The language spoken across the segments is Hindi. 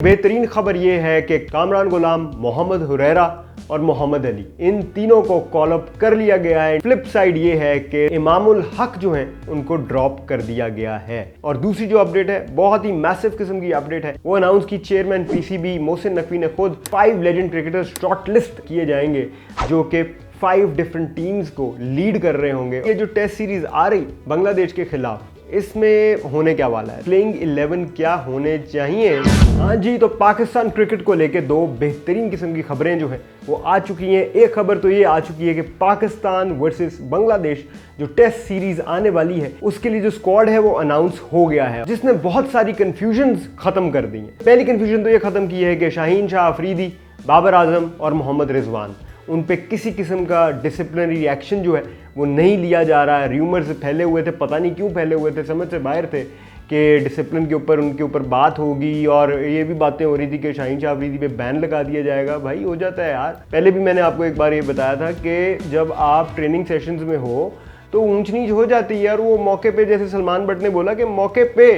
बेहतरीन खबर यह है कि कामरान गुलाम, मोहम्मद हुरैरा और मोहम्मद अली, इन तीनों को कॉल अप कर लिया गया है। फ्लिप साइड ये है कि इमामुल हक जो हैं उनको ड्रॉप कर दिया गया है। और दूसरी जो अपडेट है, बहुत ही मैसिव किस्म की अपडेट है, वो अनाउंस की चेयरमैन पीसीबी मोहसिन नकवी ने खुद 5 लेजेंड क्रिकेटर्स शॉर्ट लिस्ट किए जाएंगे जो कि 5 डिफरेंट टीम्स को लीड कर रहे होंगे। ये जो टेस्ट सीरीज आ रही बांग्लादेश के खिलाफ, इसमें होने क्या वाला है, प्लेइंग 11 क्या होने चाहिए। हाँ जी, तो पाकिस्तान क्रिकेट को लेके दो बेहतरीन किस्म की खबरें जो हैं वो आ चुकी हैं। एक खबर तो ये आ चुकी है कि पाकिस्तान वर्सेस बांग्लादेश जो टेस्ट सीरीज आने वाली है उसके लिए जो स्क्वाड है वो अनाउंस हो गया है, जिसने बहुत सारी कंफ्यूजन्स खत्म कर दी हैं। पहली कंफ्यूजन तो ये खत्म की है कि शाहीन शाह अफरीदी, बाबर आजम और मोहम्मद रिजवान, उन पे किसी किस्म का डिसिप्लिनरी एक्शन जो है वो नहीं लिया जा रहा है। र्यूमर्स फैले हुए थे, पता नहीं क्यों फैले हुए थे, समझ से बाहर थे कि डिसिप्लिन के ऊपर उनके ऊपर बात होगी। और ये भी बातें हो रही थी कि शाहीन शाह अफरीदी पे बैन लगा दिया जाएगा। भाई हो जाता है यार। पहले भी मैंने आपको एक बार ये बताया था कि जब आप ट्रेनिंग सेशंस में हो तो ऊंच नीच हो जाती है यार। वो मौके पे, जैसे सलमान भट्ट ने बोला कि मौके पे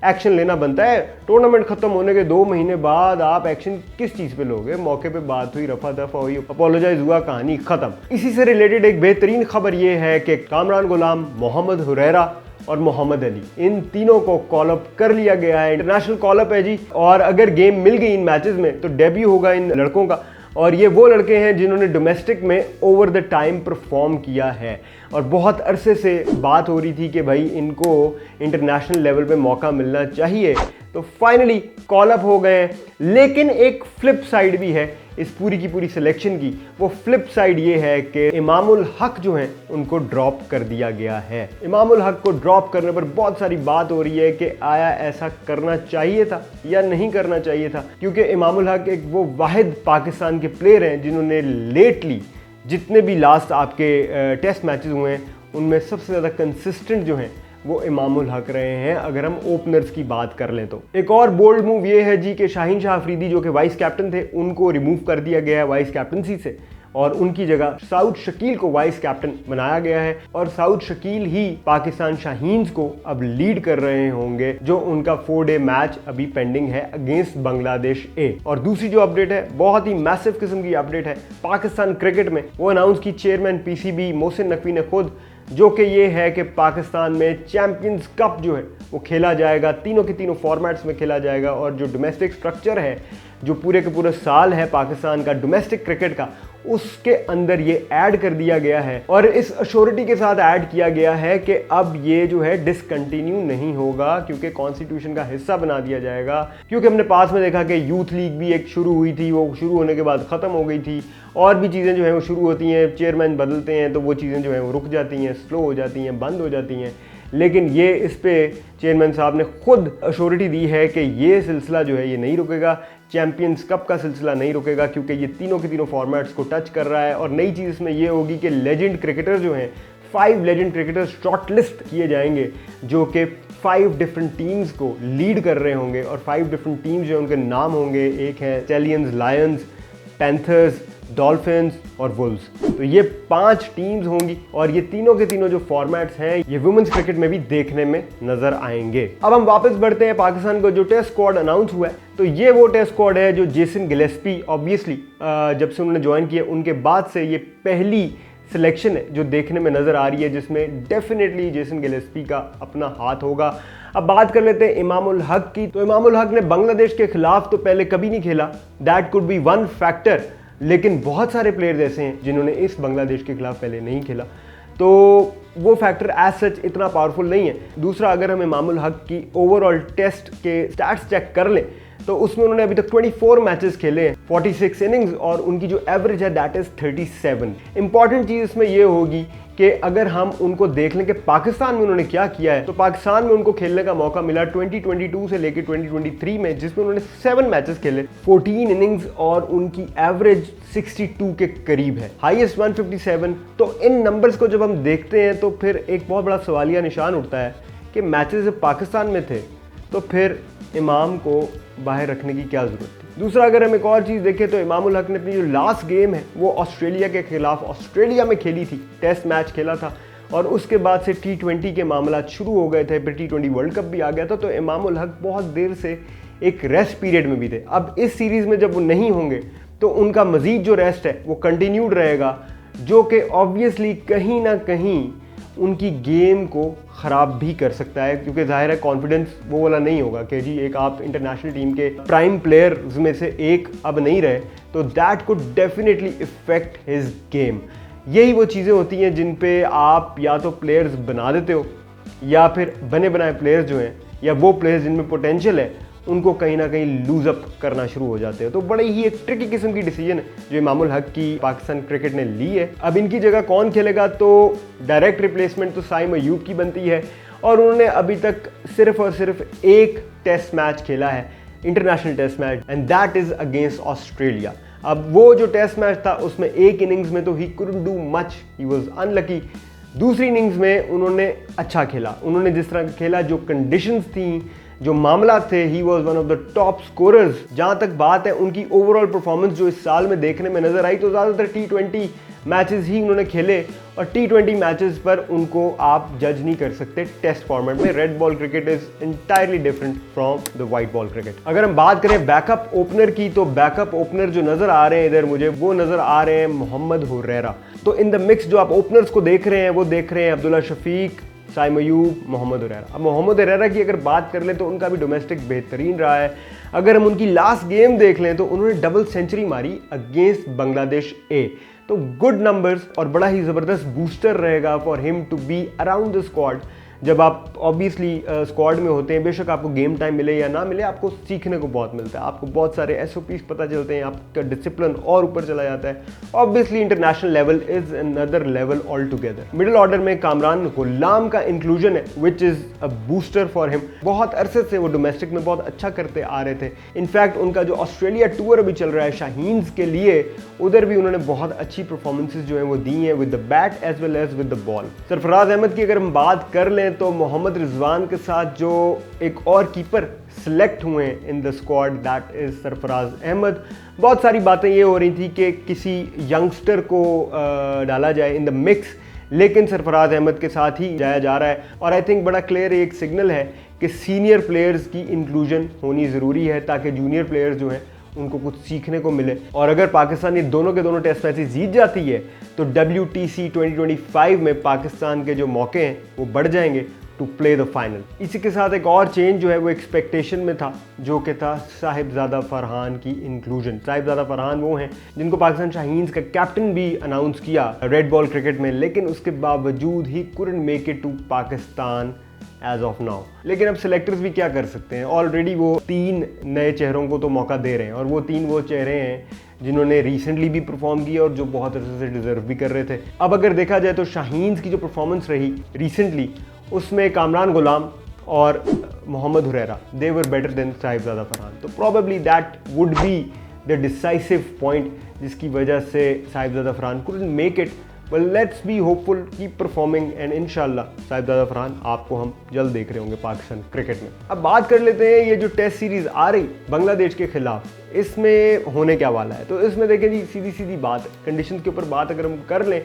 एक्शन लेना बनता है। टूर्नामेंट खत्म होने के 2 महीने बाद आप एक्शन किस चीज पे लोगे? मौके पे बात हुई, रफा दफा हुई, अपोलोजाइज हुआ, कहानी खत्म। इसी से रिलेटेड एक बेहतरीन खबर ये है कि कामरान गुलाम, मोहम्मद हुरैरा और मोहम्मद अली, इन तीनों को कॉल अप कर लिया गया है। इंटरनेशनल कॉल अप है जी। और अगर गेम मिल गई इन मैचेस में तो डेब्यू होगा इन लड़कों का। और ये वो लड़के हैं जिन्होंने डोमेस्टिक में ओवर द टाइम परफॉर्म किया है। और बहुत अरसे से बात हो रही थी कि भाई इनको इंटरनेशनल लेवल पे मौका मिलना चाहिए, तो फाइनली कॉल अप हो गए। लेकिन एक फ्लिप साइड भी है इस पूरी की पूरी सिलेक्शन की। वो फ्लिप साइड ये है कि इमामुल हक जो हैं उनको ड्रॉप कर दिया गया है। इमामुल हक को ड्रॉप करने पर बहुत सारी बात हो रही है कि आया ऐसा करना चाहिए था या नहीं करना चाहिए था, क्योंकि इमामुल हक एक वो वाहिद पाकिस्तान के प्लेयर हैं जिन्होंने लेटली जितने भी लास्ट आपके टेस्ट मैचेस हुए हैं उनमें सबसे ज़्यादा कंसिस्टेंट जो हैं वो इमामुल हक रहे हैं, अगर हम ओपनर्स की बात कर लें तो। एक और बोल्ड मूव ये है जी कि शाहीन शाह अफरीदी जो कि वाइस कैप्टन थे उनको रिमूव कर दिया गया है वाइस कैप्टनसी से, और उनकी जगह साउद शकील को वाइस कैप्टन बनाया गया है। और साउद शकील ही पाकिस्तान शाहीन्स को अब लीड कर रहे होंगे, जो उनका 4 डे मैच अभी पेंडिंग है अगेंस्ट बांग्लादेश ए। और दूसरी जो अपडेट है, बहुत ही मैसिव किस्म की अपडेट है पाकिस्तान क्रिकेट में, वो अनाउंस की चेयरमैन पीसीबी मोहसिन नकवी ने खुद, जो कि ये है कि पाकिस्तान में चैंपियंस कप जो है वो खेला जाएगा, तीनों के तीनों फॉर्मेट्स में खेला जाएगा। और जो डोमेस्टिक स्ट्रक्चर है, जो पूरे के पूरे साल है पाकिस्तान का डोमेस्टिक क्रिकेट का, उसके अंदर ये ऐड कर दिया गया है। और इस अश्योरिटी के साथ ऐड किया गया है कि अब ये जो है डिसकंटिन्यू नहीं होगा, क्योंकि कॉन्स्टिट्यूशन का हिस्सा बना दिया जाएगा। क्योंकि हमने पास में देखा कि यूथ लीग भी एक शुरू हुई थी, वो शुरू होने के बाद ख़त्म हो गई थी। और भी चीज़ें जो हैं वो शुरू होती हैं, चेयरमैन बदलते हैं तो वो चीज़ें जो हैं वो रुक जाती हैं, स्लो हो जाती हैं, बंद हो जाती हैं। लेकिन ये इस पे चेयरमैन साहब ने खुद अश्योरिटी दी है कि ये सिलसिला जो है ये नहीं रुकेगा, चैंपियंस कप का सिलसिला नहीं रुकेगा, क्योंकि ये तीनों के तीनों फॉर्मेट्स को टच कर रहा है। और नई चीज़ इसमें ये होगी कि लेजेंड क्रिकेटर्स जो हैं, 5 लेजेंड क्रिकेटर्स शॉर्ट लिस्ट किए जाएंगे जो कि 5 डिफरेंट टीम्स को लीड कर रहे होंगे। और 5 डिफरेंट टीम्स जो उनके नाम होंगे, एक है स्टैलियंस, लायंस, पैंथर्स, डॉल्फिन्स और वुल्व्स। तो ये 5 टीम्स होंगी और ये तीनों के तीनों जो फॉर्मेट्स हैं ये वुमेन्स क्रिकेट में भी देखने में नजर आएंगे। अब हम वापस बढ़ते हैं पाकिस्तान को जो टेस्ट स्क्वाड अनाउंस हुआ है, तो ये वो टेस्ट स्क्वाड है जो जेसन गिलेस्पी ऑब्वियसली जब से उन्होंने ज्वाइन किया उनके बाद से ये पहली सिलेक्शन है जो देखने में नजर आ रही है, जिसमें डेफिनेटली जेसन गिलेस्पी का अपना हाथ होगा। अब बात कर लेते हैं इमामुल हक की। तो इमामुल हक ने बांग्लादेश के खिलाफ तो पहले कभी नहीं खेला, that could be one factor. लेकिन बहुत सारे प्लेयर्स ऐसे हैं जिन्होंने इस बांग्लादेश के खिलाफ पहले नहीं खेला, तो वो फैक्टर एज सच इतना पावरफुल नहीं है। दूसरा, अगर हम इमामुल हक की ओवरऑल टेस्ट के स्टैट्स चेक कर लें तो उसमें उन्होंने अभी तक 24 मैचेस खेले हैं, 46 इनिंग्स, और उनकी जो एवरेज है दैट इज 37। इंपॉर्टेंट चीज़ इसमें ये होगी कि अगर हम उनको देख लें कि पाकिस्तान में उन्होंने क्या किया है, तो पाकिस्तान में उनको खेलने का मौका मिला 2022 से लेकर 2023 में, जिसमें उन्होंने 7 मैचेस खेले, 14 इनिंग्स, और उनकी एवरेज 62 के करीब है, हाईएस्ट 157। तो इन नंबर्स को जब हम देखते हैं तो फिर एक बहुत बड़ा सवालिया निशान उठता है कि मैचेस जब पाकिस्तान में थे तो फिर इमाम को बाहर रखने की क्या ज़रूरत थी। दूसरा, अगर हम एक और चीज़ देखें तो इमामुल हक ने अपनी जो लास्ट गेम है वो ऑस्ट्रेलिया के खिलाफ ऑस्ट्रेलिया में खेली थी, टेस्ट मैच खेला था। और उसके बाद से T20 के मामला शुरू हो गए थे, फिर T20 वर्ल्ड कप भी आ गया था। तो इमामुल हक बहुत देर से एक रेस्ट पीरियड में भी थे। अब इस सीरीज़ में जब वो नहीं होंगे तो उनका मज़ीद जो रेस्ट है वो कंटिन्यूड रहेगा, जो कि ऑब्वियसली कहीं ना कहीं उनकी गेम को ख़राब भी कर सकता है, क्योंकि जाहिर है कॉन्फिडेंस वो वाला नहीं होगा कि जी एक आप इंटरनेशनल टीम के प्राइम प्लेयर्स में से एक अब नहीं रहे, तो that could definitely effect his game. यही वो चीज़ें होती हैं जिन पे आप या तो प्लेयर्स बना देते हो या फिर बने बनाए प्लेयर्स जो हैं या वो प्लेयर्स जिनमें पोटेंशियल है उनको कहीं ना कहीं लूज अप करना शुरू हो जाते हैं। तो बड़ी ही एक ट्रिकी किस्म की डिसीजन है जो इमामुल हक की पाकिस्तान क्रिकेट ने ली है। अब इनकी जगह कौन खेलेगा, तो डायरेक्ट रिप्लेसमेंट तो साइम अयूब की बनती है, और उन्होंने अभी तक सिर्फ और सिर्फ एक टेस्ट मैच खेला है, international test match, and that is against Australia. अब वो जो टेस्ट मैच था उसमें एक इनिंग्स में तो he couldn't do much, he was unlucky. दूसरी इनिंग्स में उन्होंने अच्छा खेला, उन्होंने जिस तरह खेला, जो कंडीशंस थी, जो मामला थे, he was one of the top scorers. जहाँ तक बात है उनकी ओवरऑल परफॉर्मेंस जो इस साल में देखने में नजर आई, तो ज़्यादातर T20 मैचेस ही उन्होंने खेले, और T20 मैचेस पर उनको आप जज नहीं कर सकते टेस्ट फॉर्मेट में। Red ball cricket is entirely different from the white ball cricket. अगर हम बात करें बैकअप ओपनर की, तो बैकअप ओपनर जो नजर आ रहे हैं इधर मुझे, वो नजर आ रहे हैं मोहम्मद हुरैरा। तो इन द मिक्स जो आप ओपनर्स को देख रहे हैं वो देख रहे हैं अब्दुल्ला शफीक, साइम अयूब, मोहम्मद हुरैरा। अब मोहम्मद हुरैरा की अगर बात कर लें तो उनका भी डोमेस्टिक बेहतरीन रहा है। अगर हम उनकी लास्ट गेम देख लें तो उन्होंने डबल सेंचुरी मारी अगेंस्ट बांग्लादेश ए, तो गुड नंबर्स और बड़ा ही ज़बरदस्त बूस्टर रहेगा for him to be around the squad. जब आप ऑब्वियसली स्क्वाड में होते हैं, बेशक आपको गेम टाइम मिले या ना मिले, आपको सीखने को बहुत मिलता है, आपको बहुत सारे SOPs पता चलते हैं, आपका डिसिप्लिन और ऊपर चला जाता है। Obviously international level is another level all together. Middle order में कामरान गुलाम का इंक्लूजन है which is a booster for him. बहुत अरसे से वो डोमेस्टिक में बहुत अच्छा करते आ रहे थे। इनफैक्ट उनका जो ऑस्ट्रेलिया टूर अभी चल रहा है शाहीन्स के लिए, उधर भी उन्होंने बहुत अच्छी परफॉर्मेंसेज जो हैं वो दी हैं with the bat as well as with the ball. Sarfaraz Ahmed की अगर हम बात कर लें तो मोहम्मद रिजवान के साथ जो एक और कीपर सिलेक्ट हुए in the squad, that is Sarfaraz Ahmed. बहुत सारी बातें ये हो रही थी कि किसी यंगस्टर को डाला जाए इन द मिक्स, लेकिन सरफराज अहमद के साथ ही जाया जा रहा है, और आई थिंक बड़ा क्लियर एक सिग्नल है कि सीनियर प्लेयर्स की इंक्लूजन होनी ज़रूरी है ताकि जूनियर प्लेयर्स जो हैं उनको कुछ सीखने को मिले। और अगर पाकिस्तान ये दोनों के दोनों टेस्ट मैचेस जीत जाती है तो WTC 2025 में पाकिस्तान के जो मौके हैं वो बढ़ जाएंगे टू प्ले द फाइनल। इसी के साथ एक और चेंज जो है वो एक्सपेक्टेशन में था, जो कि था साहिबजादा फरहान की इंक्लूजन। साहिबजादा फरहान वो हैं जिनको पाकिस्तान शाहीन्स का कैप्टन भी अनाउंस किया रेड बॉल क्रिकेट में, लेकिन उसके बावजूद ही couldn't make it to Pakistan as of now. लेकिन अब सिलेक्टर्स भी क्या कर सकते हैं, ऑलरेडी वो 3 नए चेहरों को तो मौका दे रहे हैं, और वो 3 वो चेहरे हैं जिन्होंने रिसेंटली भी परफॉर्म किया और जो बहुत अरसे से डिजर्व भी कर रहे थे। अब अगर देखा जाए तो शाहीन्स की जो परफॉर्मेंस रही रिसेंटली, उसमें कामरान गुलाम और Mohammad Hurairah, they were better than Sahibzada Farhan. तो probably that would be the decisive point जिसकी वजह से Sahibzada Farhan couldn't make it. Well let's be hopeful, keep performing, and इंशाल्लाह साहिबजादा फरहान आपको हम जल्द देख रहे होंगे पाकिस्तान क्रिकेट में। अब बात कर लेते हैं ये जो टेस्ट सीरीज आ रही बांग्लादेश के खिलाफ, इसमें होने क्या वाला है। तो इसमें देखें जी, सीधी सीधी बात, कंडीशन के ऊपर बात अगर हम कर लें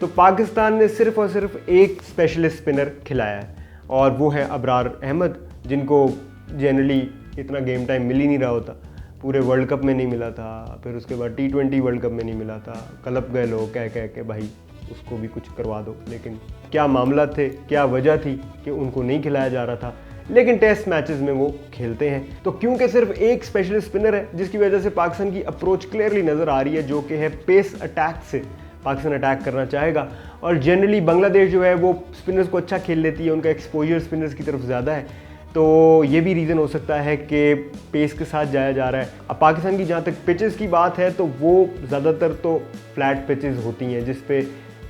तो पाकिस्तान ने सिर्फ और सिर्फ एक स्पेशलिस्ट स्पिनर खिलाया है, और वो है अबरार अहमद, जिनको जनरली इतना गेम टाइम मिल ही नहीं रहा होता। पूरे वर्ल्ड कप में नहीं मिला था, फिर उसके बाद T20 वर्ल्ड कप में नहीं मिला था। कलप गए लोग कह कह के भाई उसको भी कुछ करवा दो, लेकिन क्या मामला थे, क्या वजह थी कि उनको नहीं खिलाया जा रहा था। लेकिन टेस्ट मैचेस में वो खेलते हैं, तो क्योंकि सिर्फ एक स्पेशलिस्ट स्पिनर है, जिसकी वजह से पाकिस्तान की अप्रोच क्लियरली नज़र आ रही है, जो कि है पेस अटैक से पाकिस्तान अटैक करना चाहेगा। और जनरली बांग्लादेश जो है वो स्पिनर्स को अच्छा खेल लेती है, उनका एक्सपोजर स्पिनर्स की तरफ ज़्यादा है, तो ये भी रीज़न हो सकता है कि पेस के साथ जाया जा रहा है। अब पाकिस्तान की जहाँ तक पिचेस की बात है तो वो ज़्यादातर तो फ्लैट पिचेस होती हैं, जिस पे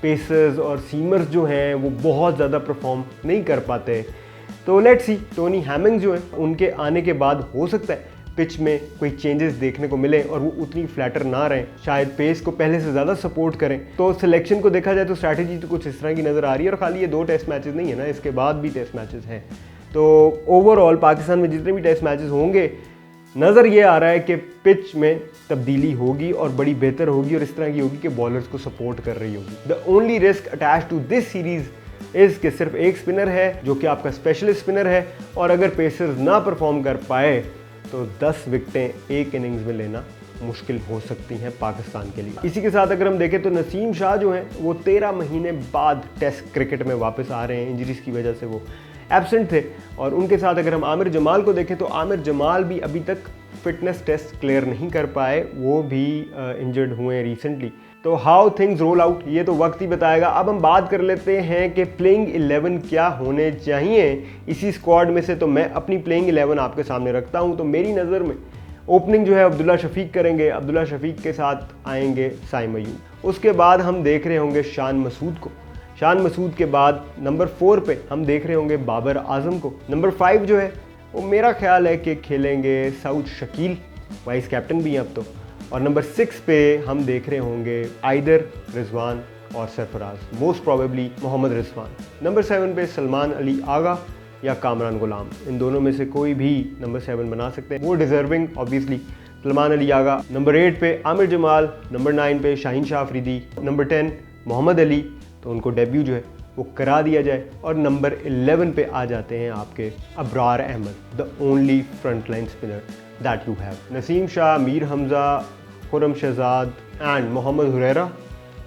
पेसर्स और सीमर्स जो हैं वो बहुत ज़्यादा परफॉर्म नहीं कर पाते। तो लेट्स सी, टोनी हैमिंग्स जो है उनके आने के बाद हो सकता है पिच में कोई चेंजेस देखने को मिले और वो उतनी फ्लैटर ना रहें, शायद पेस को पहले से ज़्यादा सपोर्ट करें। तो सिलेक्शन को देखा जाए तो स्ट्रैटेजी तो कुछ इस तरह की नज़र आ रही है, और खाली ये 2 टेस्ट मैचेस नहीं है ना, इसके बाद भी टेस्ट मैचेस हैं। तो ओवरऑल पाकिस्तान में जितने भी टेस्ट मैचेस होंगे, नज़र ये आ रहा है कि पिच में तब्दीली होगी और बड़ी बेहतर होगी, और इस तरह की होगी कि बॉलर्स को सपोर्ट कर रही होगी। The only risk attach to this series is कि सिर्फ एक स्पिनर है जो कि आपका स्पेशलिस्ट स्पिनर है, और अगर पेसर्स ना परफॉर्म कर पाए तो 10 विकेटें एक इनिंग्स में लेना मुश्किल हो सकती हैं पाकिस्तान के लिए। इसी के साथ अगर हम देखें तो नसीम शाह जो हैं वो 13 महीने बाद टेस्ट क्रिकेट में वापस आ रहे हैं। इंजरीज की वजह से वो एब्सेंट थे। और उनके साथ अगर हम आमिर जमाल को देखें तो आमिर जमाल भी अभी तक फिटनेस टेस्ट क्लियर नहीं कर पाए, वो भी इंजर्ड हुए रिसेंटली। तो हाउ थिंग्स रोल आउट ये तो वक्त ही बताएगा। अब हम बात कर लेते हैं कि प्लेइंग 11 क्या होने चाहिए इसी स्क्वाड में से। तो मैं अपनी प्लेइंग 11 आपके सामने रखता हूं। तो मेरी नज़र में ओपनिंग जो है अब्दुल्ला शफीक करेंगे, अब्दुल्ला शफीक के साथ आएंगे साइम अयूब। उसके बाद हम देख रहे होंगे शान मसूद को। शान मसूद के बाद नंबर 4 पे हम देख रहे होंगे बाबर आजम को। नंबर 5 जो है वो मेरा ख्याल है कि खेलेंगे सऊद शकील, वाइस कैप्टन भी हैं अब तो। और नंबर 6 पे हम देख रहे होंगे आइदर रिजवान और Sarfaraz, most probably Mohammad Rizwan. Number 7 पे सलमान अली आगा या कामरान गुलाम, इन दोनों में से कोई भी नंबर 7 बना सकते हैं, वो deserving obviously Salman Ali Agha. Number 8 पे आमिर जमाल, नंबर 9 पे शाहीन शाह अफरीदी, नंबर 10 मोहम्मद अली, तो उनको डेब्यू जो है वो करा दिया जाए। और नंबर 11 पे आ जाते हैं आपके Abrar Ahmed, the only front line spinner that you have. Naseem Shah, Mir Hamza, Khurram Shahzad and Mohammad Huraira,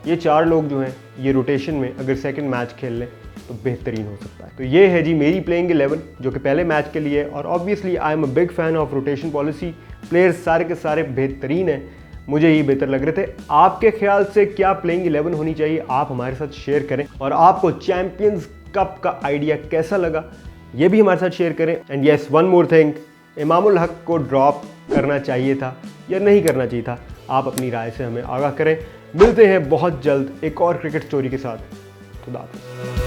ये 4 लोग जो हैं ये रोटेशन में अगर सेकंड मैच खेल लें तो बेहतरीन हो सकता है। तो ये है जी मेरी प्लेइंग 11 जो कि पहले मैच के लिए। और obviously I am a big fan of rotation policy. Players सारे के सारे बेहतरीन हैं, मुझे ही बेहतर लग रहे थे। आपके ख्याल से क्या प्लेइंग 11 होनी चाहिए, आप हमारे साथ शेयर करें। और आपको चैंपियंस कप का आइडिया कैसा लगा ये भी हमारे साथ शेयर करें। And yes, one more thing, Imamul Haq को ड्रॉप करना चाहिए था या नहीं करना चाहिए था, आप अपनी राय से हमें आगाह करें। मिलते हैं बहुत जल्द एक और क्रिकेट स्टोरी के साथ। खुदा हाफिज़।